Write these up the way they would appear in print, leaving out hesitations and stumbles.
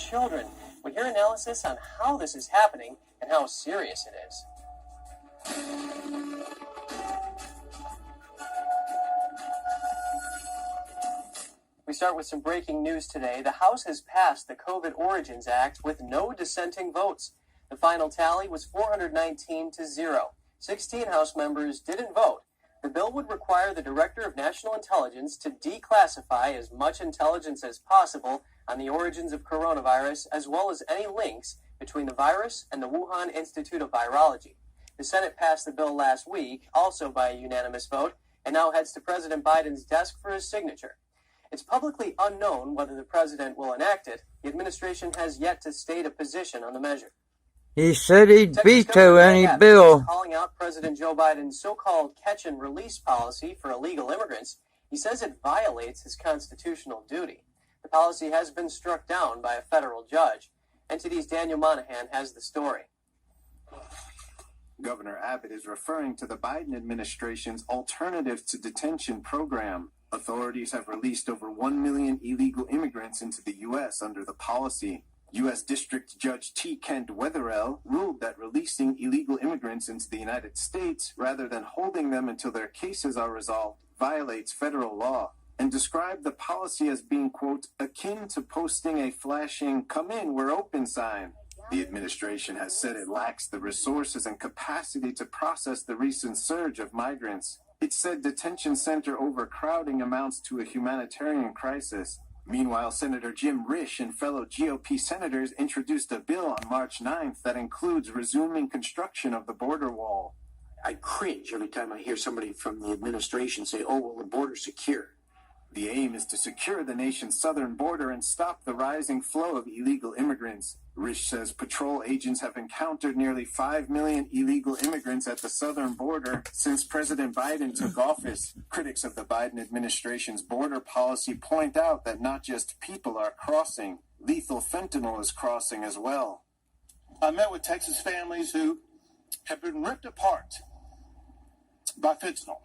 children. We hear analysis on how this is happening and how serious it is. We start with some breaking news today. The House has passed the COVID Origins Act with no dissenting votes. The final tally was 419 to 0. 16 House members didn't vote. The bill would require the Director of National Intelligence to declassify as much intelligence as possible on the origins of coronavirus, as well as any links between the virus and the Wuhan Institute of Virology. The Senate passed the bill last week, also by a unanimous vote, and now heads to President Biden's desk for his signature. It's publicly unknown whether the president will enact it. The administration has yet to state a position on the measure. He said he'd veto any bill. Calling out President Joe Biden's so-called catch-and-release policy for illegal immigrants, he says it violates his constitutional duty. The policy has been struck down by a federal judge. NTD's Daniel Monahan has the story. Governor Abbott is referring to the Biden administration's Alternatives to Detention program. Authorities have released over 1 million illegal immigrants into the U.S. under the policy. U.S. District Judge T. Kent Wetherell ruled that releasing illegal immigrants into the United States rather than holding them until their cases are resolved violates federal law, and described the policy as being, quote, akin to posting a flashing "come in, we're open" sign. The administration has said it lacks the resources and capacity to process the recent surge of migrants. It said detention center overcrowding amounts to a humanitarian crisis. Meanwhile, Senator Jim Risch and fellow GOP senators introduced a bill on March 9th that includes resuming construction of the border wall. I cringe every time I hear somebody from the administration say, oh, well, the border's secure. The aim is to secure the nation's southern border and stop the rising flow of illegal immigrants. Risch says patrol agents have encountered nearly 5 million illegal immigrants at the southern border since President Biden took office. Critics of the Biden administration's border policy point out that not just people are crossing, lethal fentanyl is crossing as well. I met with Texas families who have been ripped apart by fentanyl.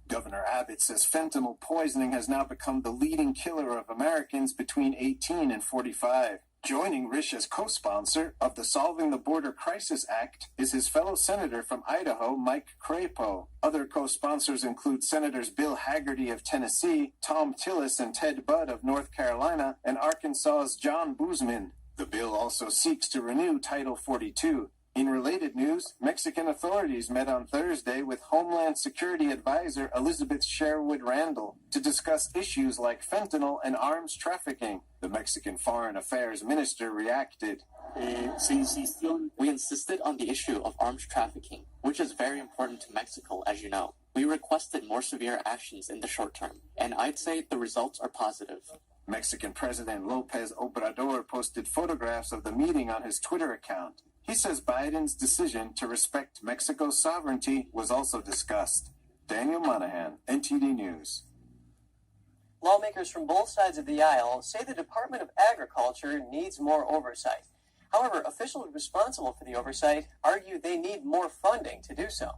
Governor Abbott says fentanyl poisoning has now become the leading killer of Americans between 18 and 45. Joining Risch as co-sponsor of the Solving the Border Crisis Act is his fellow senator from Idaho, Mike Crapo. Other co-sponsors include Senators Bill Hagerty of Tennessee, Tom Tillis and Ted Budd of North Carolina, and Arkansas's John Boozman. The bill also seeks to renew Title 42. In related news, Mexican authorities met on Thursday with Homeland Security Advisor Elizabeth Sherwood Randall to discuss issues like fentanyl and arms trafficking. The Mexican Foreign Affairs Minister reacted. We insisted on the issue of arms trafficking, which is very important to Mexico, as you know. We requested more severe actions in the short term, and I'd say the results are positive. Mexican President López Obrador posted photographs of the meeting on his Twitter account. He says Biden's decision to respect Mexico's sovereignty was also discussed. Daniel Monahan, NTD News. Lawmakers from both sides of the aisle say the Department of Agriculture needs more oversight. However, officials responsible for the oversight argue they need more funding to do so.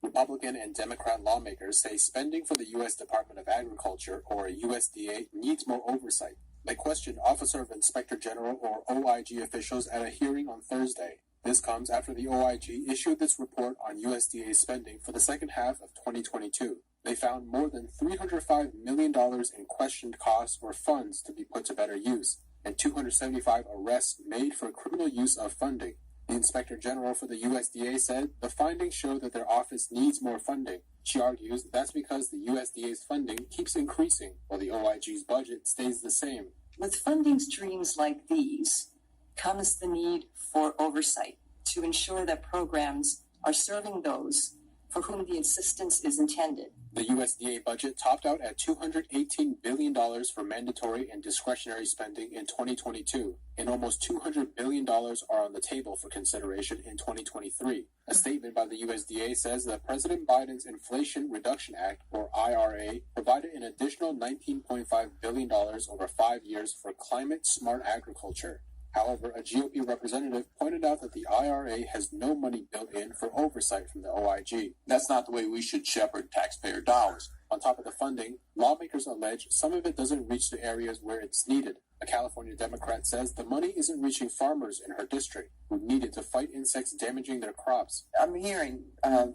Republican and Democrat lawmakers say spending for the U.S. Department of Agriculture, or USDA, needs more oversight. They questioned Officer of Inspector General, or OIG, officials at a hearing on Thursday. This comes after the OIG issued this report on USDA spending for the second half of 2022. They found more than $305 million in questioned costs or funds to be put to better use, and 275 arrests made for criminal use of funding. The Inspector General for the USDA said the findings show that their office needs more funding. She argues that's because the USDA's funding keeps increasing while the OIG's budget stays the same. With funding streams like these comes the need for oversight to ensure that programs are serving those for whom the assistance is intended. The USDA budget topped out at $218 billion for mandatory and discretionary spending in 2022, and almost $200 billion are on the table for consideration in 2023. A statement by the USDA says that President Biden's Inflation Reduction Act, or IRA, provided an additional $19.5 billion over 5 years for climate-smart agriculture. However, a GOP representative pointed out that the IRA has no money built in for oversight from the OIG. That's not the way we should shepherd taxpayer dollars. On top of the funding, lawmakers allege some of it doesn't reach the areas where it's needed. A California Democrat says the money isn't reaching farmers in her district who need it to fight insects damaging their crops. I'm hearing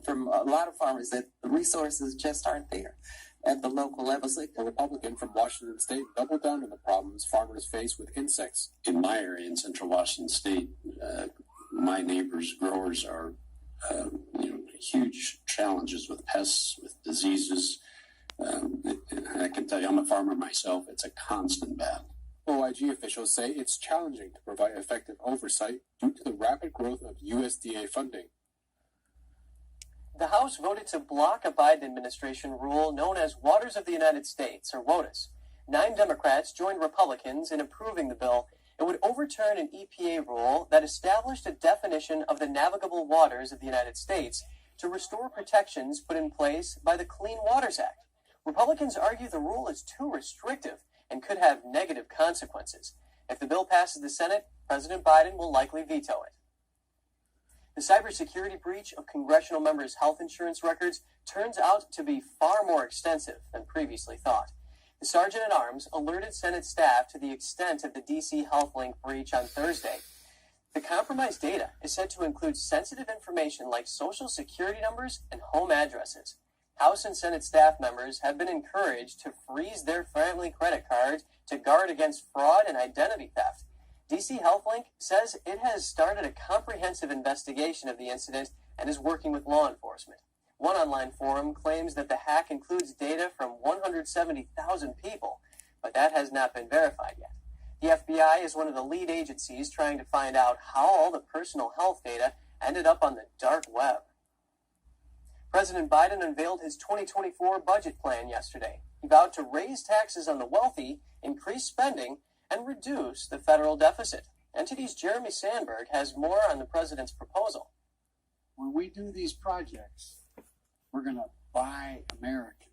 from a lot of farmers that the resources just aren't there at the local level. A Republican from Washington State doubled down on the problems farmers face with insects. In my area in central Washington State, my neighbors, growers, are huge challenges with pests, with diseases. I can tell you, I'm a farmer myself. It's a constant battle. OIG officials say it's challenging to provide effective oversight due to the rapid growth of USDA funding. The House voted to block a Biden administration rule known as Waters of the United States, or WOTUS. 9 Democrats joined Republicans in approving the bill. It would overturn an EPA rule that established a definition of the navigable waters of the United States to restore protections put in place by the Clean Waters Act. Republicans argue the rule is too restrictive and could have negative consequences. If the bill passes the Senate, President Biden will likely veto it. The cybersecurity breach of congressional members' health insurance records turns out to be far more extensive than previously thought. The Sergeant-at-Arms alerted Senate staff to the extent of the DC HealthLink breach on Thursday. The compromised data is said to include sensitive information like social security numbers and home addresses. House and Senate staff members have been encouraged to freeze their family credit cards to guard against fraud and identity theft. DC HealthLink says it has started a comprehensive investigation of the incident and is working with law enforcement. One online forum claims that the hack includes data from 170,000 people, but that has not been verified yet. The FBI is one of the lead agencies trying to find out how all the personal health data ended up on the dark web. President Biden unveiled his 2024 budget plan yesterday. He vowed to raise taxes on the wealthy, increase spending, and reduce the federal deficit. NTD's Jeremy Sandberg has more on the president's proposal. When we do these projects, we're going to buy American.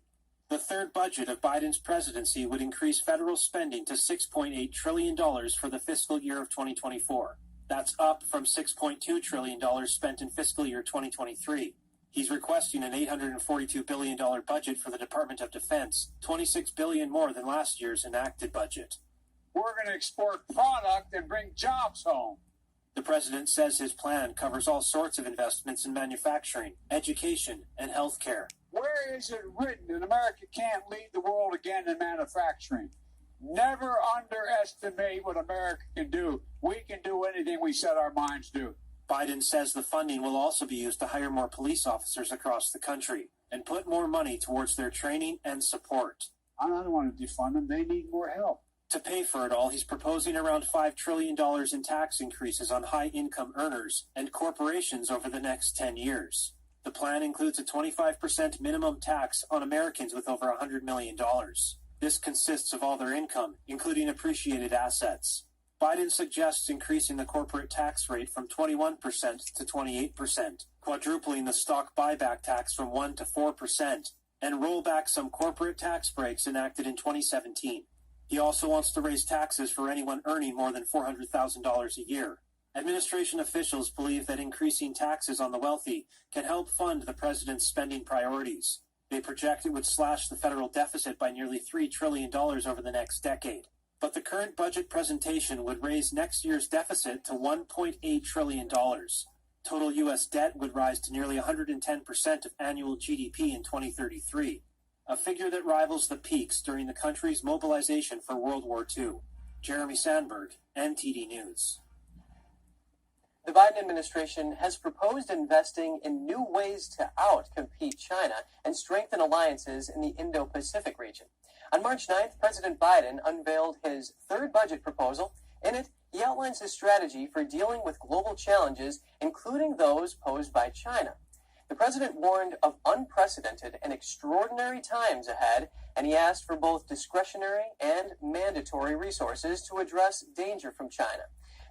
The third budget of Biden's presidency would increase federal spending to $6.8 trillion for the fiscal year of 2024. That's up from $6.2 trillion spent in fiscal year 2023. He's requesting an $842 billion budget for the Department of Defense, $26 billion more than last year's enacted budget. We're going to export product and bring jobs home. The president says his plan covers all sorts of investments in manufacturing, education, and health care. Where is it written that America can't lead the world again in manufacturing? Never underestimate what America can do. We can do anything we set our minds to. Biden says the funding will also be used to hire more police officers across the country and put more money towards their training and support. I don't want to defund them. They need more help. To pay for it all, he's proposing around $5 trillion in tax increases on high-income earners and corporations over the next 10 years. The plan includes a 25% minimum tax on Americans with over $100 million. This consists of all their income, including appreciated assets. Biden suggests increasing the corporate tax rate from 21% to 28%, quadrupling the stock buyback tax from 1% to 4%, and roll back some corporate tax breaks enacted in 2017. He also wants to raise taxes for anyone earning more than $400,000 a year. Administration officials believe that increasing taxes on the wealthy can help fund the president's spending priorities. They project it would slash the federal deficit by nearly $3 trillion over the next decade. But the current budget presentation would raise next year's deficit to $1.8 trillion. Total U.S. debt would rise to nearly 110% of annual GDP in 2033, a figure that rivals the peaks during the country's mobilization for World War II. Jeremy Sandberg, NTD News. The Biden administration has proposed investing in new ways to out-compete China and strengthen alliances in the Indo-Pacific region. On March 9th, President Biden unveiled his third budget proposal. In it, he outlines his strategy for dealing with global challenges, including those posed by China. The president warned of unprecedented and extraordinary times ahead, and he asked for both discretionary and mandatory resources to address danger from China.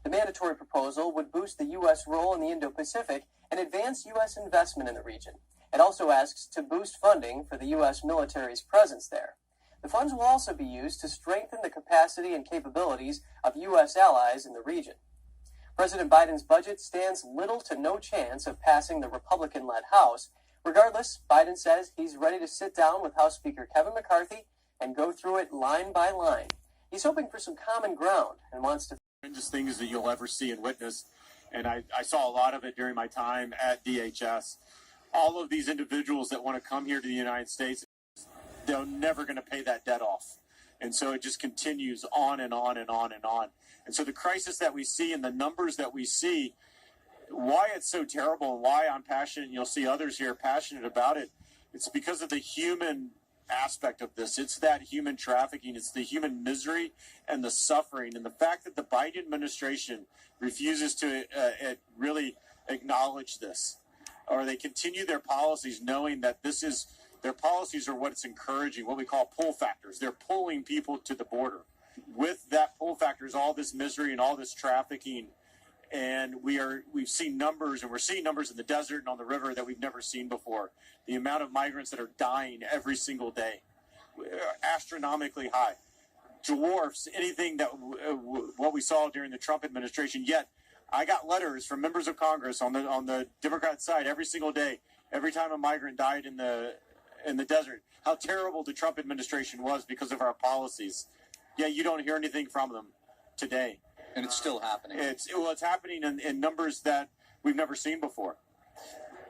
The mandatory proposal would boost the U.S. role in the Indo-Pacific and advance U.S. investment in the region. It also asks to boost funding for the U.S. military's presence there. The funds will also be used to strengthen the capacity and capabilities of U.S. allies in the region. President Biden's budget stands little to no chance of passing the Republican-led House, Regardless, Biden says he's ready to sit down with House Speaker Kevin McCarthy and go through it line by line. He's hoping for some common ground and wants to. Strangest things that you'll ever see and witness, and I saw a lot of it during my time at DHS. All of these individuals that want to come here to the United States, they're never going to pay that debt off. And so it just continues on and on and on and on. And so the crisis that we see and the numbers that we see, why it's so terrible and why I'm passionate, and you'll see others here passionate about it, it's because of the human aspect of this. It's that human trafficking. It's the human misery and the suffering. And the fact that the Biden administration refuses to really acknowledge this, or they continue their policies knowing that their policies are what it's encouraging, what we call pull factors. They're pulling people to the border. With that pull factor is all this misery and all this trafficking. And we've seen numbers, and we're seeing numbers in the desert and on the river that we've never seen before. The amount of migrants that are dying every single day, astronomically high, dwarfs anything that what we saw during the Trump administration. Yet, I got letters from members of Congress on the Democrat side every single day, every time a migrant died in the desert, how terrible the Trump administration was because of our policies. Yet you don't hear anything from them today. And it's still happening. It's happening in numbers that we've never seen before.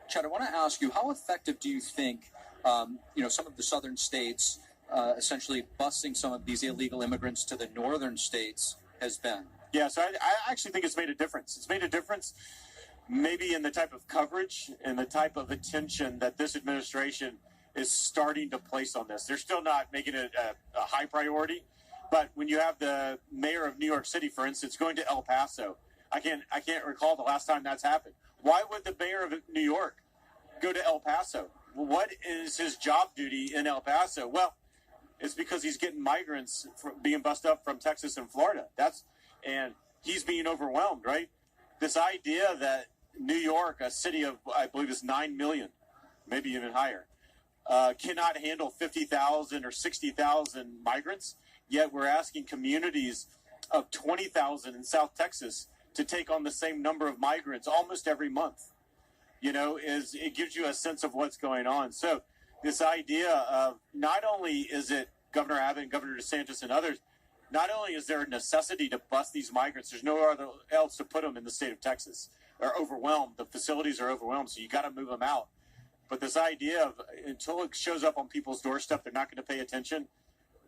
Chad, I want to ask you, how effective do you think, some of the southern states essentially busing some of these illegal immigrants to the northern states has been? Yeah, so I actually think it's made a difference. It's made a difference maybe in the type of coverage and the type of attention that this administration is starting to place on this. They're still not making it a high priority. But when you have the mayor of New York City, for instance, going to El Paso, I can't recall the last time that's happened. Why would the mayor of New York go to El Paso? What is his job duty in El Paso? Well, it's because he's getting migrants being bussed up from Texas and Florida. And he's being overwhelmed, right? This idea that New York, a city of, I believe is 9 million, maybe even higher, cannot handle 50,000 or 60,000 migrants. Yet we're asking communities of 20,000 in South Texas to take on the same number of migrants almost every month. It gives you a sense of what's going on. So this idea of not only is it Governor Abbott and Governor DeSantis and others, not only is there a necessity to bust these migrants, there's no other else to put them in the state of Texas. They're overwhelmed. The facilities are overwhelmed, so you got to move them out. But this idea of until it shows up on people's doorstep, they're not going to pay attention.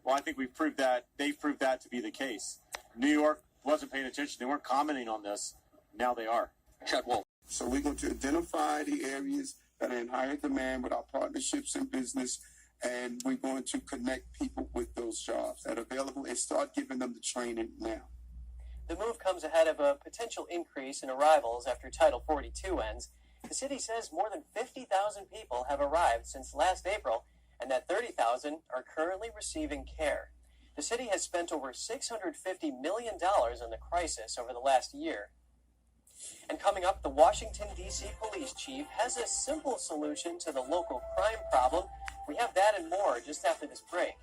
Well, I think they've proved that to be the case. New York wasn't paying attention. They weren't commenting on this. Now they are. Chad Wolf. So we're going to identify the areas that are in higher demand with our partnerships in business, and we're going to connect people with those jobs that are available and start giving them the training now. The move comes ahead of a potential increase in arrivals after Title 42 ends. The city says more than 50,000 people have arrived since last April, and that 30,000 are currently receiving care. The city has spent over $650 million on the crisis over the last year. And coming up, the Washington, D.C. police chief has a simple solution to the local crime problem. We have that and more just after this break.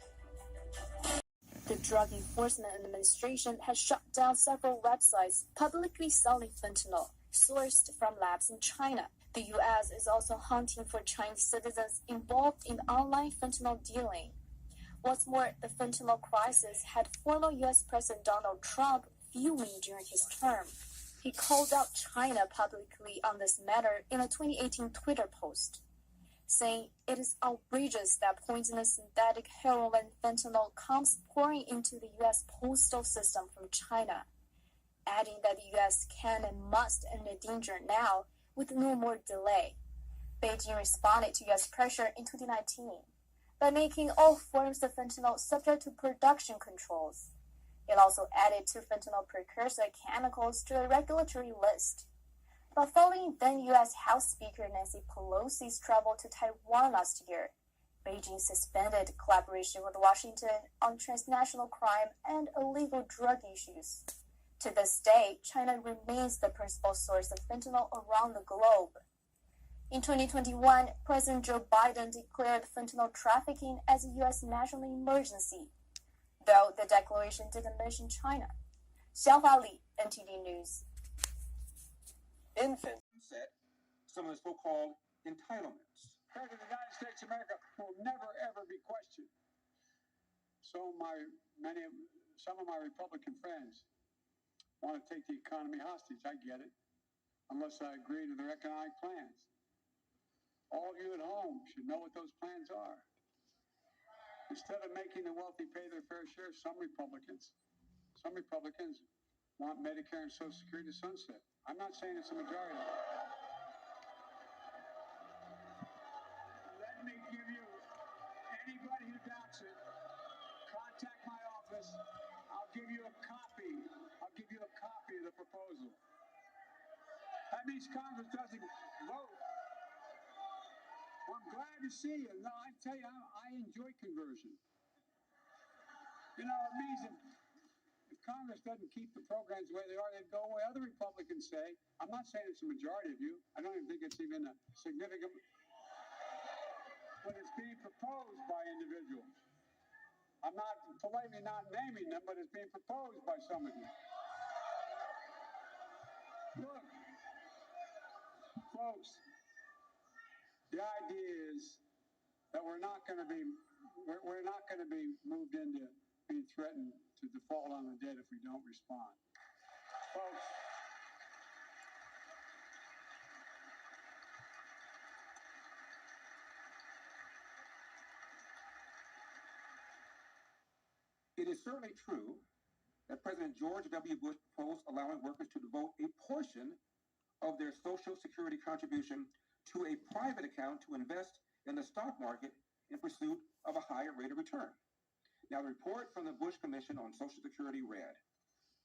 The Drug Enforcement Administration has shut down several websites publicly selling fentanyl sourced from labs in China. The U.S. is also hunting for Chinese citizens involved in online fentanyl dealing. What's more, the fentanyl crisis had former U.S. President Donald Trump fuming during his term. He called out China publicly on this matter in a 2018 Twitter post, saying it is outrageous that poisonous synthetic heroin fentanyl comes pouring into the U.S. postal system from China, adding that the U.S. can and must end the danger now with no more delay. Beijing responded to U.S. pressure in 2019 by making all forms of fentanyl subject to production controls. It also added two fentanyl precursor chemicals to the regulatory list. But following then U.S. House Speaker Nancy Pelosi's travel to Taiwan last year, Beijing suspended collaboration with Washington on transnational crime and illegal drug issues. To this day, China remains the principal source of fentanyl around the globe. In 2021, President Joe Biden declared fentanyl trafficking as a U.S. national emergency, though the declaration didn't mention China. Xiaohua Li, NTD News. Infant. Set some of the so-called entitlements. President of the United States of America will never, ever be questioned. Some of my Republican friends want to take the economy hostage. I get it, unless I agree to their economic plans. All of you at home should know what those plans are. Instead of making the wealthy pay their fair share, some Republicans want Medicare and Social Security to sunset. I'm not saying it's a majority. Let me give you, anybody who doubts it, contact my office. I'll give you a copy of the proposal. That means Congress doesn't vote. Well, I'm glad to see you. No, I tell you, I enjoy conversion. You know, it means if Congress doesn't keep the programs the way they are, they'd go away. Other Republicans say, I'm not saying it's a majority of you. I don't even think it's even a significant, but it's being proposed by individuals. I'm not politely not naming them, but it's being proposed by some of you. Look, folks, the idea is that we're not going to be moved into being threatened to default on the debt if we don't respond. Folks, it is certainly true that President George W. Bush proposed allowing workers to devote a portion of their Social Security contribution to a private account to invest in the stock market in pursuit of a higher rate of return. Now, the report from the Bush Commission on Social Security read,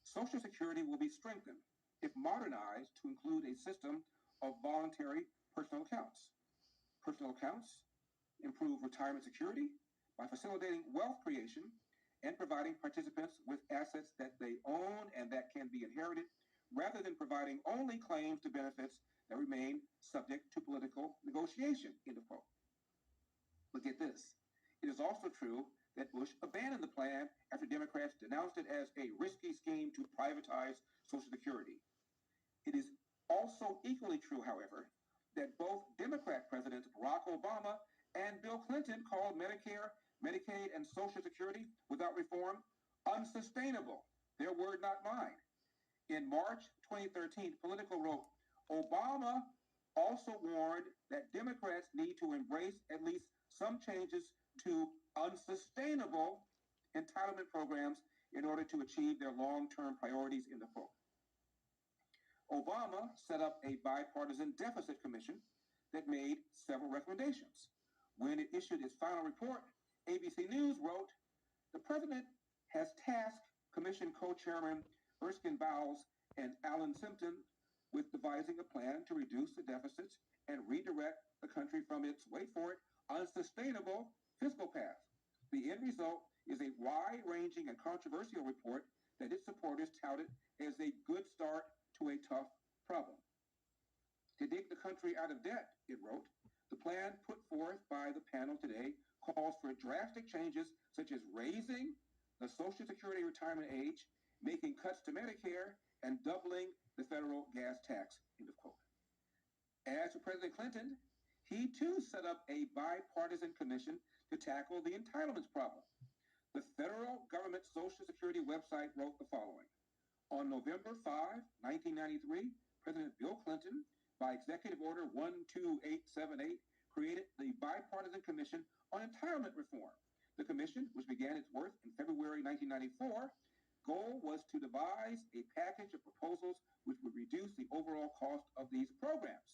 Social Security will be strengthened if modernized to include a system of voluntary personal accounts. Personal accounts improve retirement security by facilitating wealth creation and providing participants with assets that they own and that can be inherited, rather than providing only claims to benefits that remain subject to political negotiation, end of quote. But get this. It is also true that Bush abandoned the plan after Democrats denounced it as a risky scheme to privatize Social Security. It is also equally true, however, that both Democrat Presidents Barack Obama and Bill Clinton called Medicare, Medicaid, and Social Security without reform unsustainable. Their word, not mine. In March 2013, Politico wrote, Obama also warned that Democrats need to embrace at least some changes to unsustainable entitlement programs in order to achieve their long-term priorities, in the quote. Obama set up a bipartisan deficit commission that made several recommendations. When it issued its final report, ABC News wrote, the president has tasked commission co-chairman Erskine Bowles and Alan Simpson with devising a plan to reduce the deficits and redirect the country from its, wait for it, unsustainable fiscal path. The end result is a wide-ranging and controversial report that its supporters touted as a good start to a tough problem. To dig the country out of debt, it wrote, the plan put forth by the panel today calls for drastic changes such as raising the Social Security retirement age, making cuts to Medicare, and doubling the federal gas tax, end of quote. As for President Clinton, he too set up a bipartisan commission to tackle the entitlements problem. The federal government Social Security website wrote the following. On November 5, 1993, President Bill Clinton, by Executive Order 12878, created the Bipartisan Commission on Entitlement Reform. The commission, which began its work in February 1994, goal was to devise a package of proposals which would reduce the overall cost of these programs.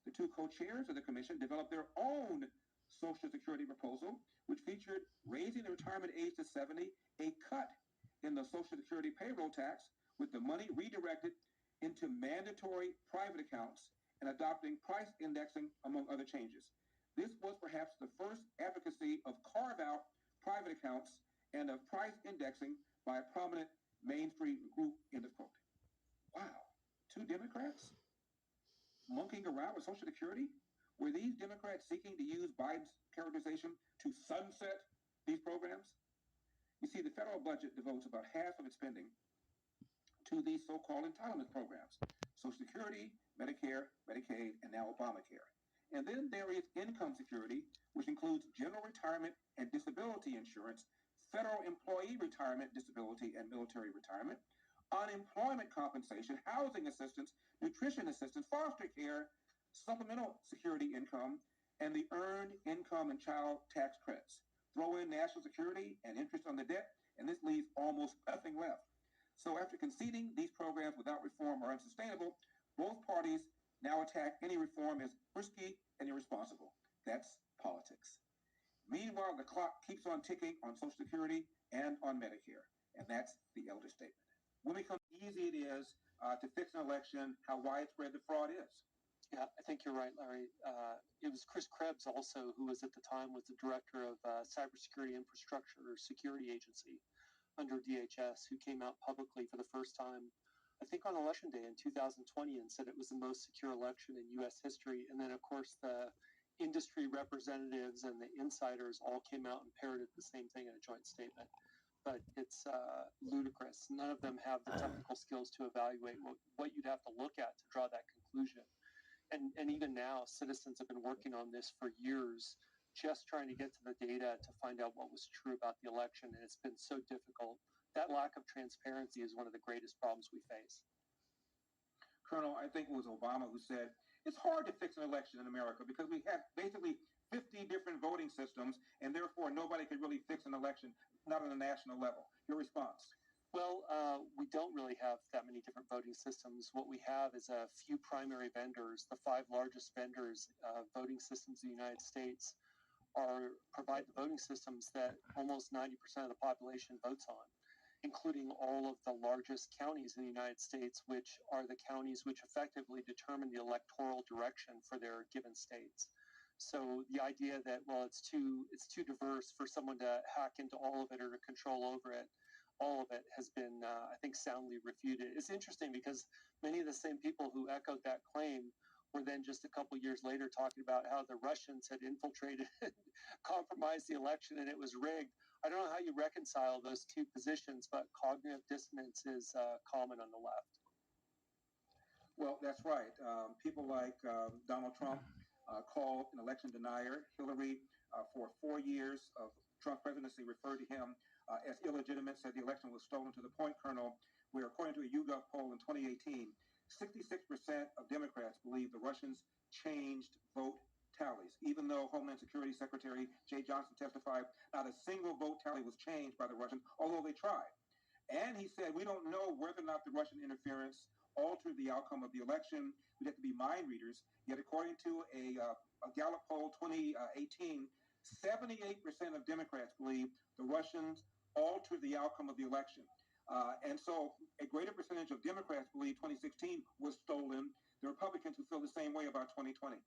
The two co-chairs of the commission developed their own Social Security proposal, which featured raising the retirement age to 70, a cut in the Social Security payroll tax, with the money redirected into mandatory private accounts, and adopting price indexing, among other changes. This was perhaps the first advocacy of carve-out private accounts and of price indexing by a prominent mainstream group, end of quote. Wow, two Democrats monkeying around with Social Security? Were these Democrats seeking to use Biden's characterization to sunset these programs? You see, the federal budget devotes about half of its spending to these so-called entitlement programs, Social Security, Medicare, Medicaid, and now Obamacare. And then there is income security, which includes general retirement and disability insurance, federal employee retirement, disability, and military retirement, unemployment compensation, housing assistance, nutrition assistance, foster care, supplemental security income, and the earned income and child tax credits. Throw in national security and interest on the debt, and this leaves almost nothing left. So after conceding these programs without reform are unsustainable, both parties now attack any reform as risky and irresponsible. That's politics. Meanwhile, the clock keeps on ticking on Social Security and on Medicare, and that's the elder statement. When we come easy it is to fix an election, how widespread the fraud is. Yeah, I think you're right, Larry. It was Chris Krebs also, who was at the time was the director of Cybersecurity Infrastructure Security Agency under DHS, who came out publicly for the first time, I think on Election Day in 2020, and said it was the most secure election in U.S. history. And then, of course, the industry representatives and the insiders all came out and parroted the same thing in a joint statement. But it's ludicrous. None of them have the technical skills to evaluate what you'd have to look at to draw that conclusion. And even now, citizens have been working on this for years, just trying to get to the data to find out what was true about the election. And it's been so difficult. That lack of transparency is one of the greatest problems we face. Colonel, I think it was Obama who said, it's hard to fix an election in America because we have basically 50 different voting systems, and therefore nobody could really fix an election, not on a national level. Your response? Well, we don't really have that many different voting systems. What we have is a few primary vendors. The 5 largest vendors of voting systems in the United States provide the voting systems that almost 90% of the population votes on, including all of the largest counties in the United States, which are the counties which effectively determine the electoral direction for their given states. So the idea that, well, it's too diverse for someone to hack into all of it or to control over it, all of it has been, I think, soundly refuted. It's interesting because many of the same people who echoed that claim were then just a couple years later talking about how the Russians had infiltrated and compromised the election and it was rigged. I don't know how you reconcile those two positions, but cognitive dissonance is common on the left. Well, that's right. People like Donald Trump called an election denier. Hillary, for 4 years of Trump presidency, referred to him as illegitimate, said the election was stolen, to the point, Colonel, where according to a YouGov poll in 2018, 66% of Democrats believe the Russians changed vote tallies. Even though Homeland Security Secretary Jay Johnson testified not a single vote tally was changed by the Russians, although they tried. And he said, we don't know whether or not the Russian interference altered the outcome of the election. We'd have to be mind readers. Yet according to a Gallup poll 2018, 78% of Democrats believe the Russians altered the outcome of the election. And so a greater percentage of Democrats believe 2016 was stolen. The Republicans who feel the same way about 2020.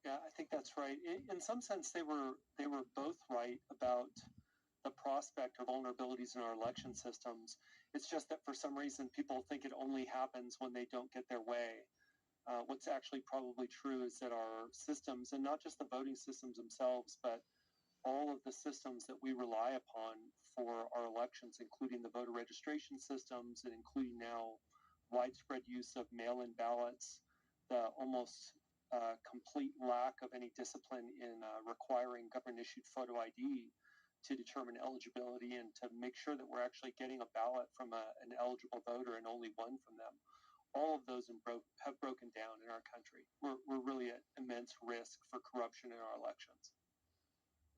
Yeah, I think that's right. In some sense, they were both right about the prospect of vulnerabilities in our election systems. It's just that for some reason, people think it only happens when they don't get their way. What's actually probably true is that our systems, and not just the voting systems themselves, but all of the systems that we rely upon for our elections, including the voter registration systems and including now widespread use of mail-in ballots, the almost complete lack of any discipline in requiring government-issued photo ID to determine eligibility and to make sure that we're actually getting a ballot from an eligible voter and only one from them. All of those have broken down in our country. We're really at immense risk for corruption in our elections.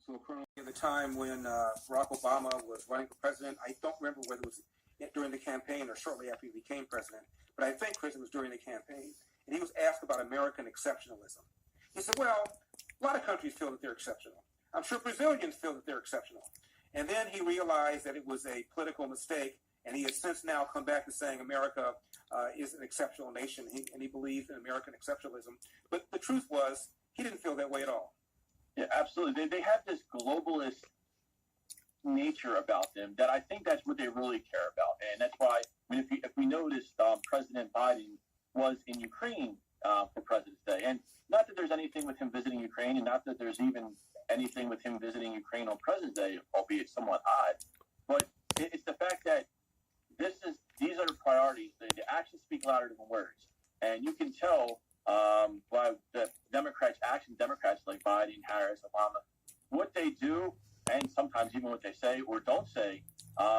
So, Colonel, at the time when Barack Obama was running for president, I don't remember whether it was during the campaign or shortly after he became president, but I think, Chris, it was during the campaign, and he was asked about American exceptionalism. He said, well, a lot of countries feel that they're exceptional. I'm sure Brazilians feel that they're exceptional. And then he realized that it was a political mistake, and he has since now come back to saying America is an exceptional nation, and he believes in American exceptionalism. But the truth was, he didn't feel that way at all. Yeah, absolutely. They have this globalist nature about them that I think that's what they really care about. And that's why, if we noticed, President Biden was in Ukraine for President's Day. And not that there's anything with him visiting Ukraine, and not that there's even anything with him visiting Ukraine on President's Day, albeit somewhat odd. But it's the fact that these are the priorities. The actions speak louder than words. And you can tell by the Democrats' action, Democrats like Biden, Harris, Obama, what they do, and sometimes even what they say or don't say,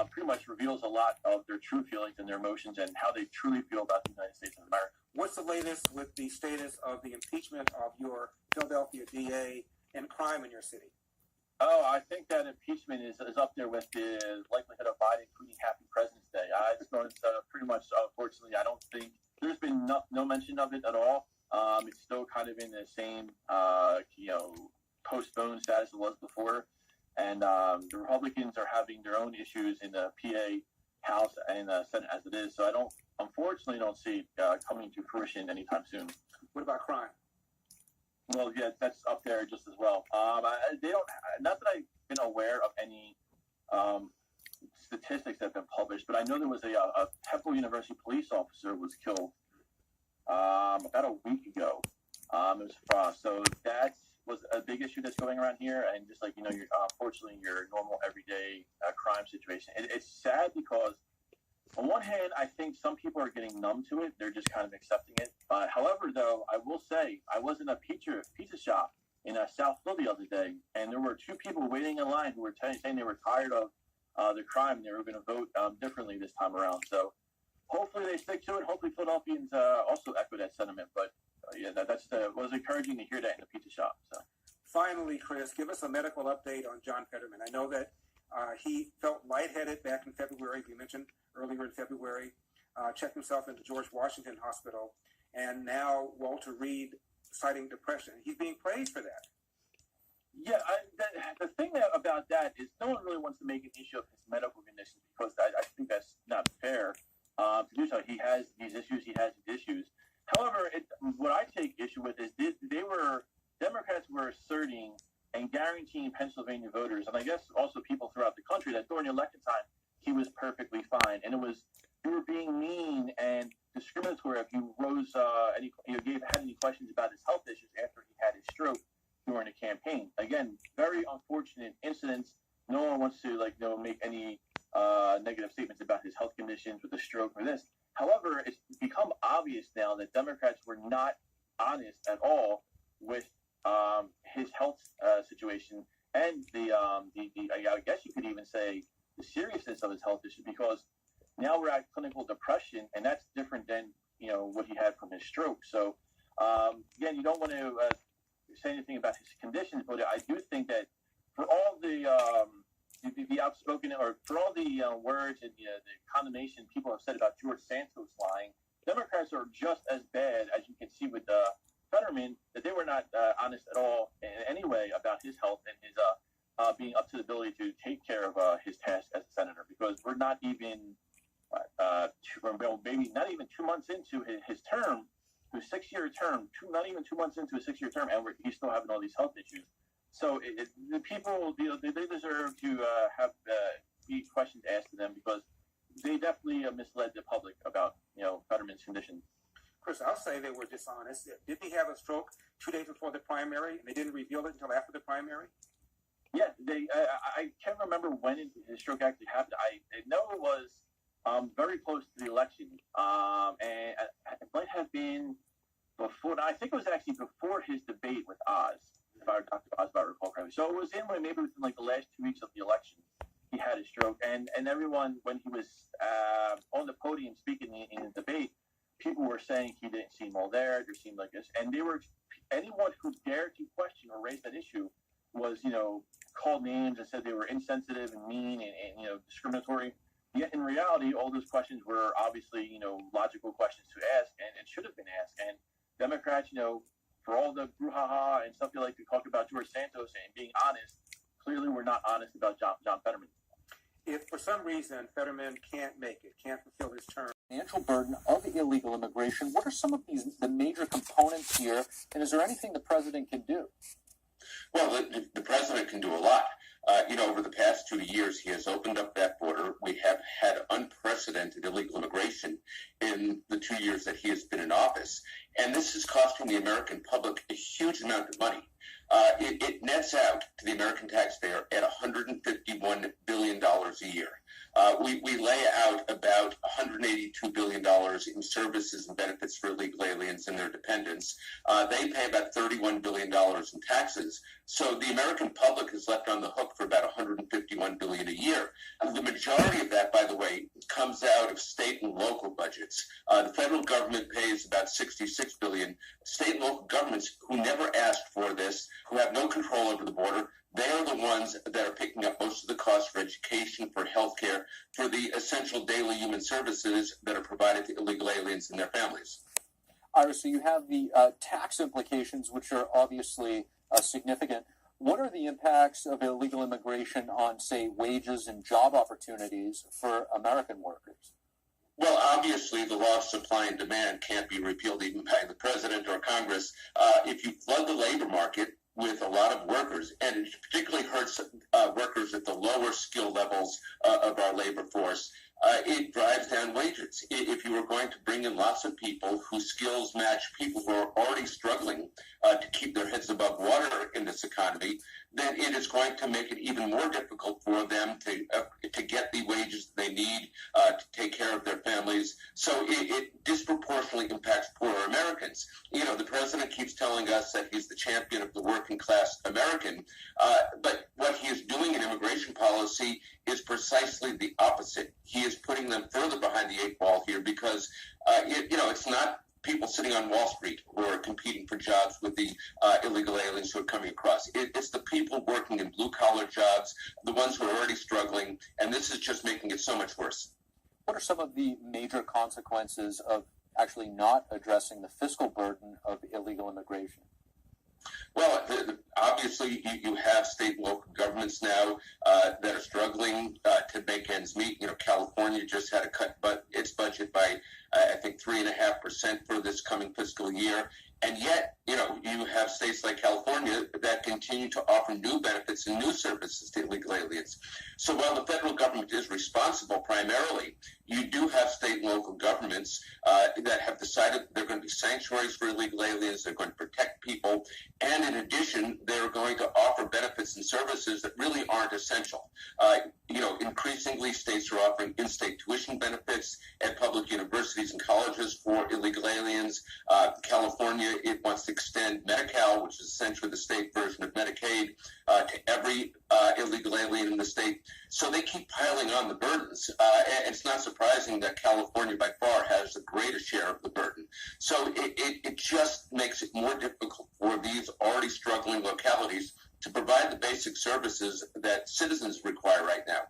pretty much reveals a lot of their true feelings and their emotions and how they truly feel about the United States of America. What's the latest with the status of the impeachment of your Philadelphia DA and crime in your city? Oh, I think that impeachment is up there with the likelihood of Biden tweeting Happy President's Day. It's going to pretty much, unfortunately, I don't think there's been no mention of it at all. It's still kind of in the same, postponed status it was before. And the Republicans are having their own issues in the PA House and Senate as it is. So I unfortunately don't see it coming to fruition anytime soon. What about crime? Well, yeah, that's up there just as well. They don't. Not that I've been aware of any statistics that have been published, but I know there was a Temple University police officer was killed about a week ago. It was frost, so that was a big issue that's going around here. And just like unfortunately, your normal everyday crime situation. It's sad because on one hand, I think some people are getting numb to it. They're just kind of accepting it. However, though, I will say I was in a pizza shop in South Philly the other day, and there were two people waiting in line who were saying they were tired of the crime and they were going to vote differently this time around. So hopefully they stick to it. Hopefully Philadelphians also echo that sentiment. But it was encouraging to hear that in the pizza shop. So. Finally, Chris, give us a medical update on John Fetterman. I know that he felt lightheaded back in February. You mentioned earlier in February, checked himself into George Washington Hospital, and now Walter Reed citing depression. He's being praised for that. Yeah, the thing about that is no one really wants to make an issue of his medical condition because I think that's not fair to do so. He has these issues. He has these issues. However, what I take issue with is Democrats were asserting and guaranteeing Pennsylvania voters, and I guess also people throughout the country, that during election time he was perfectly fine, and you were being mean and discriminatory if you had any questions about his health issues after he had his stroke during the campaign. Again, very unfortunate incidents. No one wants to make any negative statements about his health conditions with the stroke or this. However, it's become obvious now that Democrats were not honest at all with his health situation and I guess you could even say the seriousness of his health issue, because now we're at clinical depression, and that's different than what he had from his stroke. So again, you don't want to say anything about his conditions, but I do think that for all the outspoken, or for all the words and the condemnation people have said about George Santos lying, Democrats are just as bad, as you can see with Fetterman, that they were not honest at all in any way about his health and his being up to the ability to take care of his task as a senator, because we're not even maybe not even 2 months into his term, his 6-year term, not even 2 months into a 6-year term, and he's still having all these health issues. So the people, they deserve to have questions asked to them, because they definitely misled the public about Fetterman's condition. Chris, I'll say they were dishonest. Didn't he have a stroke 2 days before the primary, and they didn't reveal it until after the primary? Yeah, I can't remember when his stroke actually happened. I know it was very close to the election, and it might have been before. I think it was actually before his debate with Oz, if Dr. Oz, if I recall correctly. So it was maybe within the last 2 weeks of the election, he had his stroke, and everyone, when he was on the podium speaking in the debate, people were saying he didn't seem all there. There seemed like this, and anyone who dared to question or raise that issue was, called names and said they were insensitive and mean and discriminatory. Yet in reality, all those questions were obviously, logical questions to ask, and it should have been asked. And Democrats, for all the brouhaha and stuff they like to talk about George Santos and being honest, clearly we're not honest about John Fetterman. If for some reason Fetterman can't make it, can't fulfill his term, financial burden of illegal immigration, what are some of the major components here, and is there anything the president can do? Well, the president can do a lot. Over the past 2 years, he has opened up that border. We have had unprecedented illegal immigration in the 2 years that he has been in office. And this is costing the American public a huge amount of money. It nets out to the American taxpayer at $151 billion a year. we lay out about $182 billion in services and benefits for illegal aliens and their dependents. They pay about $31 billion in taxes. So the American public is left on the hook for about $151 billion a year. The majority of that, by the way, comes out of state and local budgets. The federal government pays about $66 billion. State and local governments who never asked for this, who have no control over the border, they are the ones that are picking up most of the costs for education, for healthcare, for the essential daily human services that are provided to illegal aliens and their families. Ira, so you have the tax implications, which are obviously significant. What are the impacts of illegal immigration on, say, wages and job opportunities for American workers? Well, obviously, the law of supply and demand can't be repealed even by the president or Congress. If you flood the labor market with a lot of workers, and it particularly hurts workers at the lower skill levels of our labor force, it drives down wages. If you are going to bring in lots of people whose skills match people who are already struggling to keep their heads above water in this economy, then it is going to make it even more difficult for them to get the wages they need to take care of their families. So it disproportionately impacts poorer Americans. You know, the president keeps telling us that he's the champion of the working class American, but what he is doing in immigration policy is precisely the opposite. He is putting them further behind the eight ball here because, it's not people sitting on Wall Street who are competing for jobs with the illegal aliens who are coming across. It's the people working in blue-collar jobs, the ones who are already struggling, and this is just making it so much worse. What are some of the major consequences of actually not addressing the fiscal burden of illegal immigration? Well, obviously, you have state and local governments now that are struggling to make ends meet. You know, California just had to cut its budget by, I think, 3.5% for this coming fiscal year. And yet, you have states like California that continue to offer new benefits and new services to illegal aliens. So while the federal government is responsible primarily, you do have state and local governments that have decided they're going to be sanctuaries for illegal aliens, they're going to protect people, and in addition, they're going to offer benefits and services that really aren't essential. Increasingly, states are offering in-state tuition benefits at public universities and colleges for illegal aliens. California, it wants to extend Medi-Cal, which is essentially the state version of Medicaid, to every illegal alien in the state. So they keep piling on the burdens. And it's not surprising that California, by far, has the greatest share of the burden. So it just makes it more difficult for these already struggling localities to provide the basic services that citizens require right now.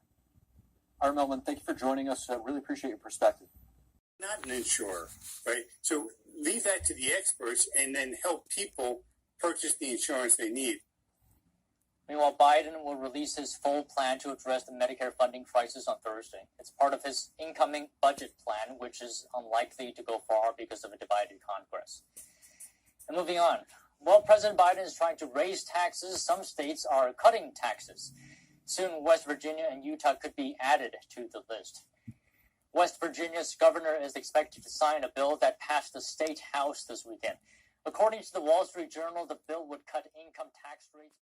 Ira Melman, thank you for joining us. I really appreciate your perspective. Not an insurer, right? So leave that to the experts and then help people purchase the insurance they need. Meanwhile, Biden will release his full plan to address the Medicare funding crisis on Thursday. It's part of his incoming budget plan, which is unlikely to go far because of a divided Congress. And moving on. While President Biden is trying to raise taxes, some states are cutting taxes. Soon, West Virginia and Utah could be added to the list. West Virginia's governor is expected to sign a bill that passed the state house this weekend. According to the Wall Street Journal, the bill would cut income tax rates